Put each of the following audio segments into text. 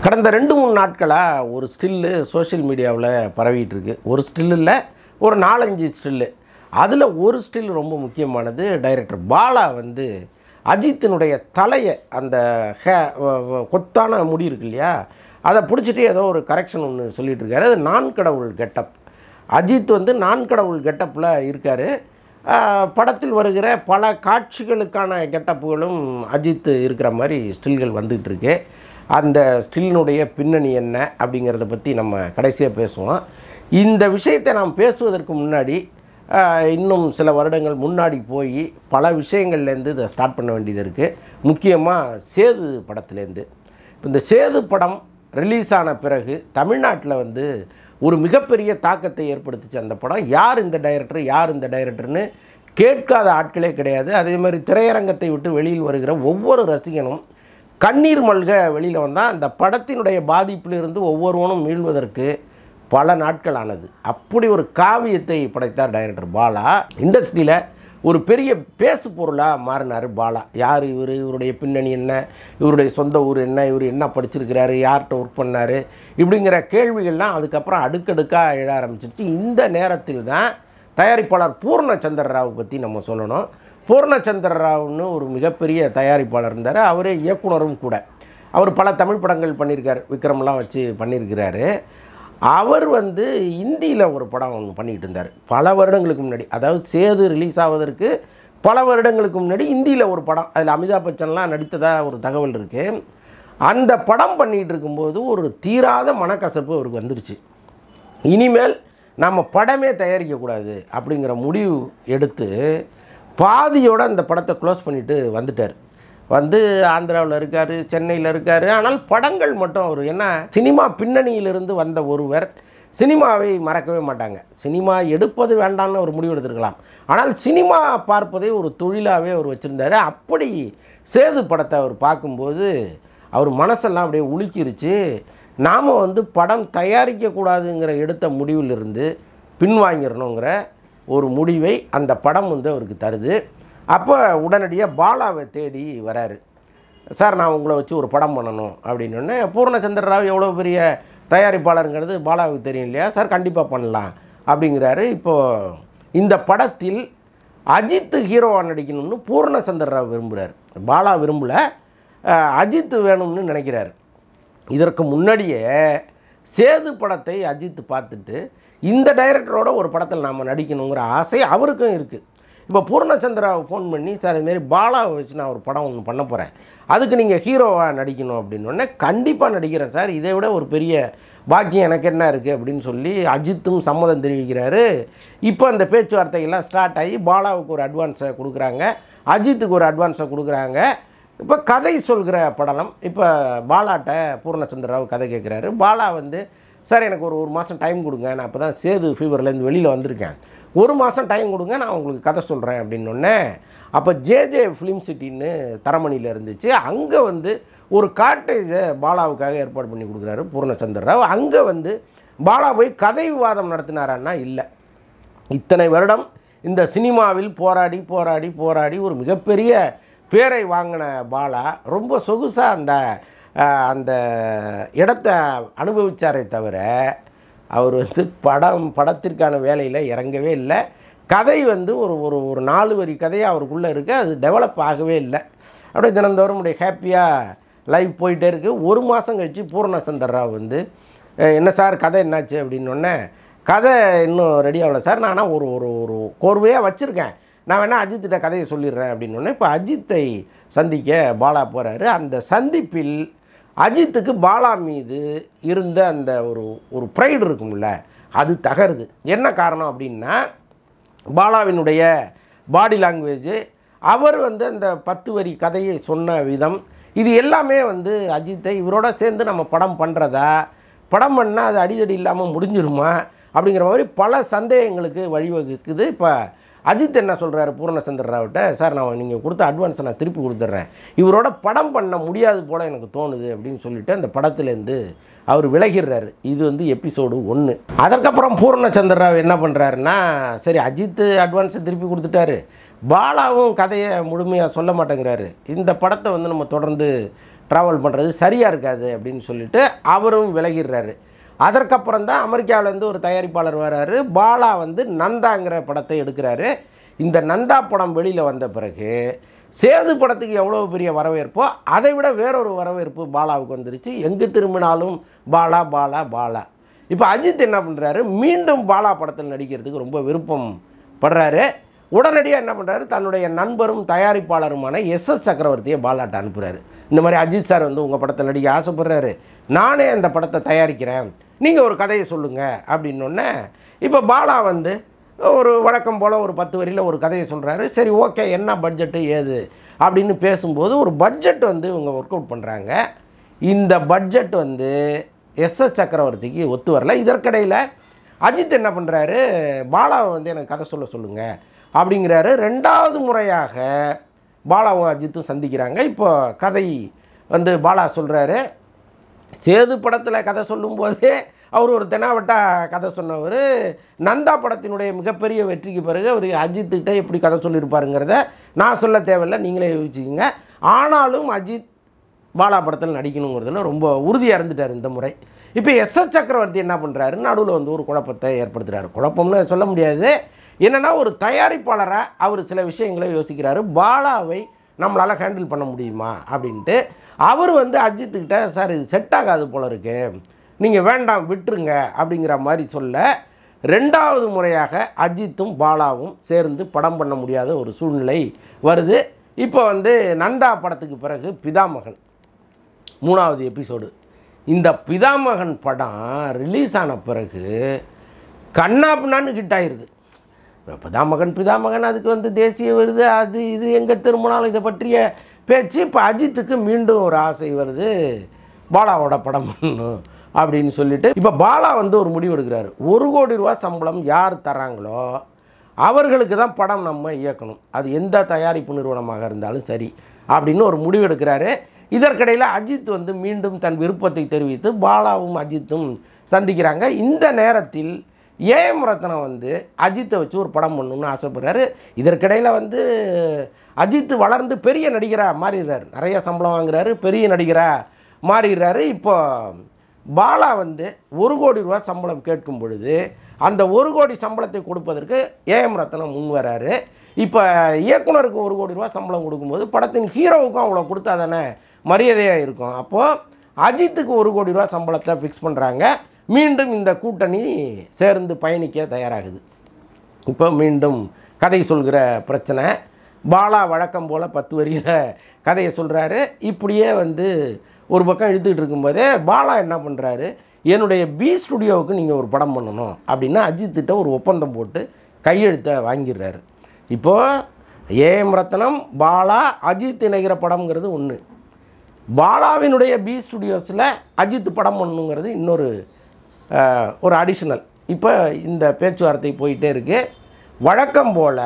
கடந்த 2-3 நாட்களாக ஒரு ஸ்டில்லு சோஷியல் மீடியாவில் பரவிட்டு இருக்கு. ஒரு ஸ்டில் இல்லை, ஒரு 4-5 ஸ்டில்லு. அதில் ஒரு ஸ்டில் ரொம்ப முக்கியமானது. டைரக்டர் பாலா வந்து அஜித்தினுடைய தலையை, அந்த கொத்தான முடி இருக்கு இல்லையா, அதை பிடிச்சிட்டு ஏதோ ஒரு கரெக்ஷன் ஒன்று சொல்லிகிட்டு இருக்காரு. அது நான் கடவுள் கெட்டப். அஜித் வந்து நான் கடவுள் கெட்டப்பில் இருக்கார். படத்தில் வருகிற பல காட்சிகளுக்கான கெட்டப்புகளும் அஜித் இருக்கிற மாதிரி ஸ்டில்கள் வந்துகிட்டு இருக்கு. அந்த ஸ்டில்னுடைய பின்னணி என்ன அப்படிங்கிறத பற்றி நம்ம கடைசியாக பேசுவோம். இந்த விஷயத்தை நாம் பேசுவதற்கு முன்னாடி இன்னும் சில வருடங்கள் முன்னாடி போய் பல விஷயங்கள்லேருந்து இதை ஸ்டார்ட் பண்ண வேண்டியது இருக்குது. முக்கியமாக சேது படத்துலேருந்து. இந்த சேது படம் ரிலீஸ் ஆன பிறகு தமிழ்நாட்டில் வந்து ஒரு மிகப்பெரிய தாக்கத்தை ஏற்படுத்திச்சு அந்த படம். யார் இந்த டைரக்டர், யார் இந்த டைரக்டர்னு கேட்காத ஆட்களே கிடையாது. அதே மாதிரி திரையரங்கத்தை விட்டு வெளியில் வருகிற ஒவ்வொரு ரசிகனும் கண்ணீர் மல்க வெளியில் வந்தால் அந்த படத்தினுடைய பாதிப்பிலிருந்து ஒவ்வொருவனும் மீள்வதற்கு பல நாட்கள் ஆனது. அப்படி ஒரு காவியத்தை படைத்தார் டைரக்டர் பாலா. இண்டஸ்ட்ரியில் ஒரு பெரிய பேசு பொருளாக மாறினார் பாலா. யார் இவர், இவருடைய பின்னணி என்ன, இவருடைய சொந்த ஊர் என்ன, இவர் என்ன படிச்சிருக்கிறாரு, யார்கிட்ட ஒர்க் பண்ணார், இப்படிங்கிற கேள்விகள்லாம் அதுக்கப்புறம் அடுக்கடுக்காக எழ ஆரம்பிச்சிருச்சு. இந்த நேரத்தில் தான் தயாரிப்பாளர் பூர்ணச்சந்திர ராவ் பற்றி நம்ம சொல்லணும். பூர்ணச்சந்திர ராவ்னு ஒரு மிகப்பெரிய தயாரிப்பாளர் இருந்தார். அவரே இயக்குனரும் கூட. அவர் பல தமிழ் படங்கள் பண்ணியிருக்கார், விக்ரம்லாம் வச்சு பண்ணியிருக்கிறாரு. அவர் வந்து இந்தியில் ஒரு படம் ஒன்று பண்ணிகிட்டு இருந்தார் பல வருடங்களுக்கு முன்னாடி. அதாவது சேது ரிலீஸ் ஆவதற்கு பல வருடங்களுக்கு முன்னாடி இந்தியில் ஒரு படம், அதில் அமிதாப் பச்சன்லாம் நடித்ததாக ஒரு தகவல் இருக்குது. அந்த படம் பண்ணிகிட்டு இருக்கும்போது ஒரு தீராத மனக்கசப்பு அவருக்கு வந்துருச்சு. இனிமேல் நம்ம படமே தயாரிக்கக்கூடாது அப்படிங்கிற முடிவு எடுத்து பாதியோடு அந்த படத்தை க்ளோஸ் பண்ணிவிட்டு வந்துட்டார். வந்து ஆந்திராவில் இருக்கார், சென்னையில் இருக்கார். ஆனால் படங்கள் மட்டும் அவர் என்ன, சினிமா பின்னணியிலிருந்து வந்த ஒருவர் சினிமாவை மறக்கவே மாட்டாங்க. சினிமா எடுப்பது வேண்டாம்னு ஒரு முடிவு எடுத்துருக்கலாம், ஆனால் சினிமா பார்ப்பதை ஒரு தொழிலாகவே அவர் வச்சுருந்தார். அப்படி சேது படத்தை அவர் பார்க்கும்போது அவர் மனசெல்லாம் அப்படியே உலுக்கிருச்சு. நாம் வந்து படம் தயாரிக்கக்கூடாதுங்கிற எடுத்த முடிவிலிருந்து பின்வாங்கிடணுங்கிற ஒரு முடிவை அந்த படம் வந்து அவருக்கு தருது. அப்போ உடனடியாக பாலாவை தேடி வராரு. சார், நான் உங்களை வச்சு ஒரு படம் பண்ணணும் அப்படின்னோடனே, பூர்ணச்சந்திர ராவ் எவ்வளோ பெரிய தயாரிப்பாளருங்கிறது பாலாவுக்கு தெரியும் இல்லையா, சார் கண்டிப்பாக பண்ணலாம் அப்படிங்கிறாரு. இப்போது இந்த படத்தில் அஜித் ஹீரோவாக நடிக்கணும்னு பூர்ணச்சந்திர ராவ் விரும்புகிறார். பாலா விரும்பலை, அஜித் வேணும்னு நினைக்கிறார். இதற்கு முன்னாடியே சேது படத்தை அஜித் பார்த்துட்டு இந்த டைரக்டரோட ஒரு படத்தில் நாம் நடிக்கணுங்கிற ஆசை அவருக்கும் இருக்குது. இப்போ பூர்ணச்சந்திராவை ஃபோன் பண்ணி, சார் இதுமாரி பாலாவை வச்சு நான் ஒரு படம் ஒன்று பண்ண போகிறேன், அதுக்கு நீங்கள் ஹீரோவாக நடிக்கணும் அப்படின்னோடனே, கண்டிப்பாக நடிக்கிறேன் சார், இதை விட ஒரு பெரிய பாக்கியம் எனக்கு என்ன இருக்குது அப்படின்னு சொல்லி அஜித்தும் சம்மதம் தெரிவிக்கிறாரு. இப்போ அந்த பேச்சுவார்த்தைகள்லாம் ஸ்டார்ட் ஆகி பாலாவுக்கு ஒரு அட்வான்ஸை கொடுக்குறாங்க, அஜித்துக்கு ஒரு அட்வான்ஸை கொடுக்குறாங்க. இப்போ கதை சொல்கிற படம். இப்போ பாலாட்ட பூர்ணச்சந்திர ராவ் கதை கேட்குறாரு. பாலா வந்து, சார் எனக்கு ஒரு மாதம் டைம் கொடுங்க, நான் இப்போ தான் சேது ஃபீவர்லேருந்து வெளியில் வந்திருக்கேன், ஒரு மாதம் டைம் கொடுங்க, நான் உங்களுக்கு கதை சொல்கிறேன் அப்படின்னோடனே, அப்போ ஜேஜே ஃபிலிம் சிட்டின்னு தரமணியில் இருந்துச்சு, அங்கே வந்து ஒரு காட்டேஜை பாலாவுக்காக ஏற்பாடு பண்ணி கொடுக்குறாரு பூர்ணச்சந்திர ராவ். அங்கே வந்து பாலா போய் கதை விவாதம் நடத்தினாரான்னா இல்லை. இத்தனை வருடம் இந்த சினிமாவில் போராடி போராடி போராடி ஒரு மிகப்பெரிய பேரை வாங்கின பாலா ரொம்ப சொகுசாக அந்த இடத்த அனுபவித்தாரே தவிர அவர் வந்து படத்திற்கான வேலையில் இறங்கவே இல்லை. கதை வந்து ஒரு 4 வரி கதையாக அவருக்குள்ளே இருக்குது, அது டெவலப் ஆகவே இல்லை. அப்படியே தினந்தோறும் ஹாப்பியாக லைவ் போயிட்டே இருக்குது. ஒரு மாதம் கழித்து பூர்ணச்சந்திர ராவ் வந்து, என்ன சார் கதை என்னாச்சு அப்படின்னோடனே, கதை இன்னும் ரெடி ஆகலை சார், நான் ஆனால் ஒரு கோர்வையாக வச்சுருக்கேன், நான் வேணால் அஜித்திட்ட கதையை சொல்லிடுறேன் அப்படின்னோடனே, இப்போ அஜித்தை சந்திக்க பாலா போகிறாரு. அந்த சந்திப்பில் அஜித்துக்கு பாலா மீது இருந்த அந்த ஒரு ப்ரைடு இருக்கும்ல, அது தகருது. என்ன காரணம் அப்படின்னா, பாலாவினுடைய பாடி லாங்குவேஜ், அவர் வந்து அந்த 10 வரி கதையை சொன்ன விதம், இது எல்லாமே வந்து அஜித்தை இவரோட சேர்ந்து நம்ம படம் பண்ணுறதா, படம் பண்ணால் அது அடிதடி இல்லாமல் முடிஞ்சிருமா அப்படிங்கிற மாதிரி பல சந்தேகங்களுக்கு வழிவகுக்குது. இப்போ அஜித் என்ன சொல்கிறாரு பூர்ணச்சந்திர ராவ்கிட்ட, சார் நான் நீங்கள் கொடுத்த அட்வான்ஸை நான் திருப்பி கொடுத்துட்றேன், இவரோட படம் பண்ண முடியாது போல் எனக்கு தோணுது அப்படின்னு சொல்லிவிட்டு அந்த படத்துலேருந்து அவர் விலகிடுறாரு. இது வந்து எபிசோடு 1. அதற்கப்புறம் பூர்ணச்சந்திர ராவ் என்ன பண்ணுறாருன்னா, சரி அஜித் அட்வான்ஸை திருப்பி கொடுத்துட்டாரு, பாலாவும் கதையை முழுமையாக சொல்ல மாட்டேங்கிறாரு, இந்த படத்தை வந்து நம்ம தொடர்ந்து ட்ராவல் பண்ணுறது சரியாக இருக்காது அப்படின்னு சொல்லிட்டு அவரும் விலகிடுறாரு. அதற்கப்புறம் தான் அமெரிக்காவிலேருந்து ஒரு தயாரிப்பாளர் வர்றாரு. பாலா வந்து நந்தாங்கிற படத்தை எடுக்கிறாரு. இந்த நந்தா படம் வெளியில் வந்த பிறகு சேது படத்துக்கு எவ்வளோ பெரிய வரவேற்போ அதை விட வேறொரு வரவேற்பு பாலாவுக்கு வந்துருச்சு. எங்கு திரும்பினாலும் பாலா பாலா பாலா. இப்போ அஜித் என்ன பண்ணுறாரு, மீண்டும் பாலா படத்தில் நடிக்கிறதுக்கு ரொம்ப விருப்பம் படுறாரு. உடனடியாக என்ன பண்ணுறாரு, தன்னுடைய நண்பரும் தயாரிப்பாளருமான எஸ்.எஸ். சக்கரவர்த்தியை பாலாட்ட அனுப்புகிறாரு. இந்த மாதிரி அஜித் சார் வந்து உங்கள் படத்தில் நடிக்க ஆசைப்படுறாரு, நானே அந்த படத்தை தயாரிக்கிறேன், நீங்கள் ஒரு கதையை சொல்லுங்கள் அப்படின்னோடனே இப்போ பாலா வந்து ஒரு வழக்கம் போல் ஒரு 10 வரியில் ஒரு கதையை சொல்கிறாரு. சரி ஓகே, என்ன பட்ஜெட்டு ஏது அப்படின்னு பேசும்போது ஒரு பட்ஜெட் வந்து இவங்க ஒர்க் அவுட் பண்ணுறாங்க. இந்த பட்ஜெட் வந்து எஸ்.எஸ். சக்கரவர்த்திக்கு ஒத்து வரல. இதற்கிடையில் அஜித் என்ன பண்ணுறாரு, பாலாவை வந்து எனக்கு கதை சொல்லுங்கள் அப்படிங்கிறாரு. 2வது முறையாக பாலாவும் அஜித்தும் சந்திக்கிறாங்க. இப்போ கதை வந்து பாலா சொல்கிறாரு. சேது படத்தில் கதை சொல்லும்போதே அவர் ஒரு தெனாவட்டா கதை சொன்னவர். நந்தா படத்தினுடைய மிகப்பெரிய வெற்றிக்கு பிறகு அவர் அஜித்துக்கிட்ட எப்படி கதை சொல்லியிருப்பாருங்கிறத நான் சொல்ல தேவையில்லை, நீங்களே யோசிச்சுக்கோங்க. ஆனாலும் அஜித் பாலா படத்தில் நடிக்கணுங்கிறதுல ரொம்ப உறுதியாக இருந்துட்டார் இந்த முறை. இப்போ எஸ்.எஸ். சக்கரவர்த்தி என்ன பண்ணுறாரு, நடுவில் வந்து ஒரு குழப்பத்தை ஏற்படுத்துகிறாரு. குழப்பம்னு சொல்ல முடியாது, என்னென்னா ஒரு தயாரிப்பாளராக அவர் சில விஷயங்களை யோசிக்கிறாரு. பாலாவை நம்மளால் ஹேண்டில் பண்ண முடியுமா அப்படின்ட்டு அவர் வந்து அஜித்துக்கிட்ட, சார் இது செட் ஆகாது போல இருக்கு, நீங்கள் வேண்டாம் விட்டுருங்க அப்படிங்கிற மாதிரி சொல்ல 2வது முறையாக அஜித்தும் பாலாவும் சேர்ந்து படம் பண்ண முடியாத ஒரு சூழ்நிலை வருது. இப்போ வந்து நந்தா படத்துக்கு பிறகு பிதாமகன் 3வது எபிசோடு. இந்த பிதாமகன் படம் ரிலீஸ் ஆன பிறகு கண்ணாப்பின்னான்னு ஹிட் ஆயிடுது. பிதாமகன் அதுக்கு வந்து தேசிய விருது, அது இது எங்கே திரும்பினாலும் இதை பற்றிய பேச்சு. இப்போ அஜித்துக்கு மீண்டும் ஒரு ஆசை வருது, பாலாவோட படம் பண்ணணும் அப்படின்னு சொல்லிட்டு இப்போ பாலா வந்து ஒரு முடிவு எடுக்கிறாரு. 1 கோடி ரூபா சம்பளம் யார் தராங்களோ அவர்களுக்கு தான் படம் நம்ம இயக்கணும், அது எந்த தயாரிப்பு நிறுவனமாக இருந்தாலும் சரி அப்படின்னு ஒரு முடிவு எடுக்கிறாரு. இதற்கிடையில் அஜித் வந்து மீண்டும் தன் விருப்பத்தை தெரிவித்து பாலாவும் அஜித்தும் சந்திக்கிறாங்க. இந்த நேரத்தில் ஏஎம் ரத்னம் வந்து அஜித்தை வச்சு ஒரு படம் பண்ணணும்னு ஆசைப்படுறாரு. இதற்கிடையில் வந்து அஜித் வளர்ந்து பெரிய நடிகராக மாறிடுறாரு, நிறைய சம்பளம் வாங்குறாரு, பெரிய நடிகராக மாறிடுறாரு. இப்போ பாலா வந்து 1 கோடி ரூபா சம்பளம் கேட்கும் பொழுது அந்த 1 கோடி சம்பளத்தை கொடுப்பதற்கு ஏஎம் ரத்னம் முன் வராரு. இப்போ இயக்குனருக்கு 1 கோடி ரூபா சம்பளம் கொடுக்கும்போது படத்தின் ஹீரோவுக்கும் அவ்வளோ கொடுத்தா தானே மரியாதையாக இருக்கும். அப்போது அஜித்துக்கு 1 கோடி ரூபா சம்பளத்தை ஃபிக்ஸ் பண்ணுறாங்க. மீண்டும் இந்த கூட்டணி சேர்ந்து பயணிக்க தயாராகுது. இப்போ மீண்டும் கதை சொல்கிற பிரச்சனை. பாலா வழக்கம் போல் 10 வரியில் கதையை சொல்கிறாரு. இப்படியே வந்து ஒரு பக்கம் இழுத்துக்கிட்டு இருக்கும்போதே பாலா என்ன பண்ணுறாரு, என்னுடைய பி ஸ்டுடியோவுக்கு நீங்கள் ஒரு படம் பண்ணணும் அப்படின்னு அஜித்திட்ட ஒரு ஒப்பந்தம் போட்டு கையெழுத்தை வாங்கிடுறாரு. இப்போது ஏஎம் ரத்னம், பாலா, அஜித் இணைகிற படம்ங்கிறது ஒன்று, பாலாவினுடைய பி ஸ்டுடியோஸில் அஜித் படம் பண்ணணுங்கிறது இன்னொரு ஒரு அடிஷ்னல். இப்போ இந்த பேச்சுவார்த்தை போயிட்டே இருக்குது. வழக்கம் போல்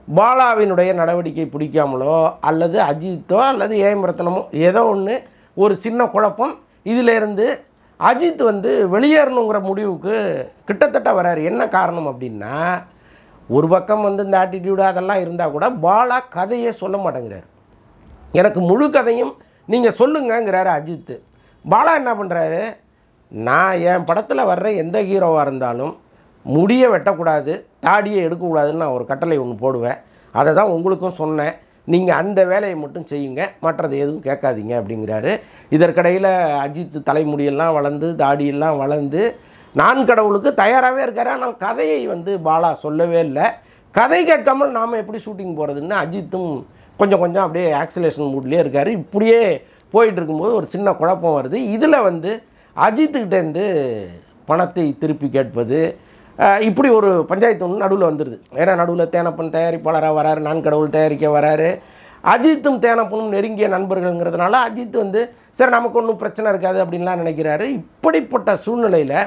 பாலாவினுடைய நடவடிக்கை பிடிக்காமலோ அல்லது அஜித்தோ அல்லது ஏஎம் ரத்னமோ ஏதோ ஒன்று ஒரு சின்ன குழப்பம். இதிலேருந்து அஜித் வந்து வெளியேறணுங்கிற முடிவுக்கு கிட்டத்தட்ட வராரு. என்ன காரணம் அப்படின்னா, ஒரு பக்கம் வந்து இந்த ஆட்டிடியூடு அதெல்லாம் இருந்தால் கூட பாலா கதையே சொல்ல மாட்டேங்கிறார். எனக்கு முழு கதையும் நீங்கள் சொல்லுங்கங்கிறாரு அஜித். பாலா என்ன பண்ணுறாரு, நான் என் படத்தில் வர்ற எந்த ஹீரோவாக இருந்தாலும் முடியை வெட்டக்கூடாது, தாடியை எடுக்கக்கூடாதுன்னு நான் ஒரு கட்டளை ஒன்று போடுவேன், அதை தான் உங்களுக்கும் சொன்னேன், நீங்கள் அந்த வேலையை மட்டும் செய்யுங்க, மற்றது எதுவும் கேட்காதீங்க அப்படிங்கிறாரு. இதற்கிடையில் அஜித் தலைமுடியெல்லாம் வளர்ந்து தாடியெல்லாம் வளர்ந்து நான் கடவுளுக்கு தயாராகவே இருக்காரு. ஆனால் கதையை வந்து பாலா சொல்லவே இல்லை. கதை கேட்காமல் நாம் எப்படி ஷூட்டிங் போகிறதுன்னு அஜித்தும் கொஞ்சம் கொஞ்சம் அப்படியே ஆக்சிலேஷன் மூட்லேயே இருக்கார். இப்படியே போயிட்டு இருக்கும்போது ஒரு சின்ன குழப்பம் வருது. இதில் வந்து அஜித்துக்கிட்டேருந்து பணத்தை திருப்பி கேட்பது, இப்படி ஒரு பஞ்சாயத்து ஒன்று நடுவில் வந்துடுது. ஏன்னா நடுவில் தேனப்பன் தயாரிப்பாளராக வராரு, நான் கடவுள் தயாரிக்க வராரு. அஜித்தும் தேனப்பனும் நெருங்கிய நண்பர்கள்ங்கிறதுனால அஜித் வந்து சரி நமக்கு ஒன்றும் பிரச்சனை இருக்காது அப்படின்லாம் நினைக்கிறாரு. இப்படிப்பட்ட சூழ்நிலையில்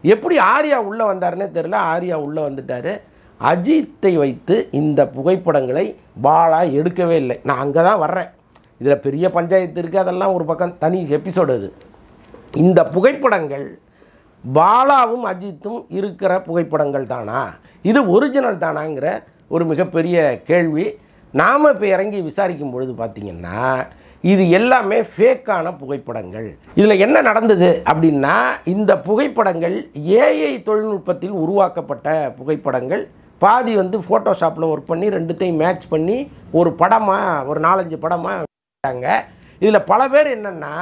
எப்படி ஆர்யா உள்ளே வந்தாருன்னே தெரியல. ஆர்யா உள்ளே வந்துட்டார். அஜித்தை வைத்து இந்த புகைப்படங்களை பாலா எடுக்கவே இல்லை. நான் அங்கே தான் வர்றேன், இதில் பெரிய பஞ்சாயத்து இருக்குது, அதெல்லாம் ஒரு பக்கம் தனி எபிசோடு. அது இந்த புகைப்படங்கள் பாலாவும் அஜித்தும் இருக்கிற புகைப்படங்கள் தானா, இது ஒரிஜினல் தானாங்கிற ஒரு மிகப்பெரிய கேள்வி. நாம் இப்போ இறங்கி விசாரிக்கும் பொழுது பார்த்திங்கன்னா இது எல்லாமே ஃபேக்கான புகைப்படங்கள். இதில் என்ன நடந்தது அப்படின்னா, இந்த புகைப்படங்கள் ஏஐ தொழில்நுட்பத்தில் உருவாக்கப்பட்ட புகைப்படங்கள். பாதி வந்து ஃபோட்டோஷாப்பில் ஒர்க் பண்ணி ரெண்டுத்தையும் மேட்ச் பண்ணி ஒரு படமாக, ஒரு 4-5 படமாக விட்டாங்க. இதில் பல பேர் என்னென்னா,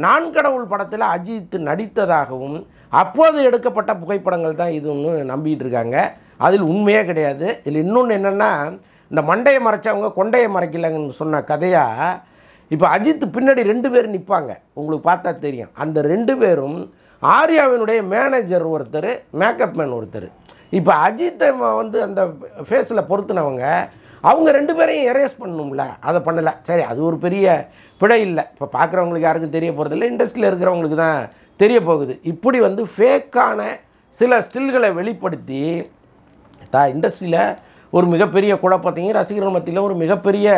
நான் கடவுள் படத்தில் அஜித் நடித்ததாகவும் அப்போது எடுக்கப்பட்ட புகைப்படங்கள் தான் இதுன்னு நம்பிட்டு இருக்காங்க. அதில் உண்மையே கிடையாது. இதில் இன்னொன்று என்னென்னா, இந்த மண்டையை மறைச்சவங்க கொண்டையை மறைக்கலங்கன்னு சொன்ன கதையாக, இப்போ அஜித் பின்னாடி 2 பேர் நிற்பாங்க, உங்களுக்கு பார்த்தா தெரியும். அந்த 2 பேரும் ஆர்யாவினுடைய மேனேஜர் ஒருத்தர், மேக்கப் மேன் ஒருத்தர். இப்போ அஜித்தை வந்து அந்த ஃபேஸில் பொருத்தினவங்க அவங்க 2 பேரையும் எரேஸ் பண்ணணும்ல, அதை பண்ணலை. சரி, அது ஒரு பெரிய பிழை இல்லை. இப்போ பார்க்குறவங்களுக்கு யாருக்கும் தெரிய போகிறதில்ல, இண்டஸ்ட்ரியில் இருக்கிறவங்களுக்கு தான் தெரிய போகுது. இப்படி வந்து ஃபேக்கான சில ஸ்டில்களை வெளிப்படுத்தி இண்டஸ்ட்ரியில் ஒரு மிகப்பெரிய குழப்பத்தையும், ரசிகர்கள் மத்தியில் ஒரு மிகப்பெரிய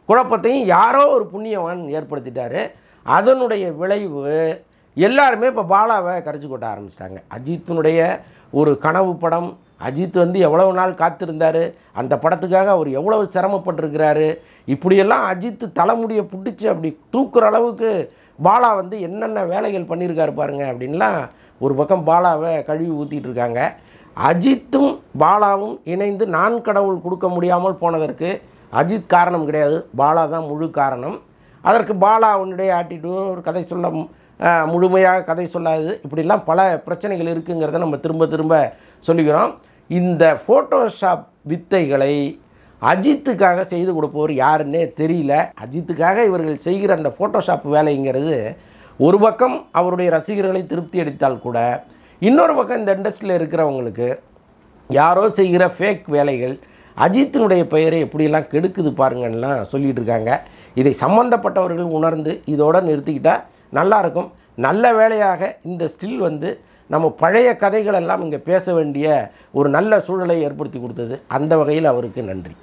குழப்பத்தையும் யாரோ ஒரு புண்ணியவான் ஏற்படுத்திட்டார். அதனுடைய விளைவு எல்லாருமே இப்போ பாலாவை கரைச்சி கொட்ட ஆரம்பிச்சிட்டாங்க. அஜித்தினுடைய ஒரு கனவு படம், அஜித் வந்து எவ்வளவு நாள் காத்திருந்தார், அந்த படத்துக்காக அவர் எவ்வளவு சிரமப்பட்டிருக்கிறாரு. இப்படியெல்லாம் அஜித் தலைமுடியை பிடிச்சி அப்படி தூக்குற அளவுக்கு பாலா வந்து என்னென்ன வேலைகள் பண்ணியிருக்காரு பாருங்க அப்படின்லாம் ஒரு பக்கம் பாலாவை கழுவி ஊற்றிட்டு இருக்காங்க. அஜித்தும் பாலாவும் இணைந்து நான் கடவுள் கொடுக்க முடியாமல் போனதற்கு அஜித் காரணம் கிடையாது, பாலா தான் முழு காரணம். அதற்கு பாலாவுடைய ஆட்டிடியூட், ஒரு கதை சொல்ல முழுமையாக கதை சொல்லாது, இப்படிலாம் பல பிரச்சனைகள் இருக்குங்கிறத நம்ம திரும்ப திரும்ப சொல்லிக்கிறோம். இந்த ஃபோட்டோஷாப் வித்தைகளை அஜித்துக்காக செய்து கொடுப்பவர் யாருன்னே தெரியல. அஜித்துக்காக இவர்கள் செய்கிற அந்த ஃபோட்டோஷாப் வேலைங்கிறது ஒரு பக்கம் அவருடைய ரசிகர்களை திருப்தி அளித்தால் கூட, இன்னொரு பக்கம் இந்த இண்டஸ்ட்ரியில் இருக்கிறவங்களுக்கு யாரோ செய்கிற ஃபேக் வேலைகள் அஜித்தினுடைய பெயரை எப்படியெல்லாம் கெடுக்குது பாருங்கள்லாம் சொல்லிகிட்டு இருக்காங்க. இதை சம்பந்தப்பட்டவர்கள் உணர்ந்து இதோடு நிறுத்திக்கிட்டால் நல்லாயிருக்கும். நல்ல வேளையாக இந்த ஸ்டில் வந்து நம்ம பழைய கதைகளெல்லாம் இங்கே பேச வேண்டிய ஒரு நல்ல சூழலை ஏற்படுத்தி கொடுத்தது. அந்த வகையில் அவருக்கு நன்றி.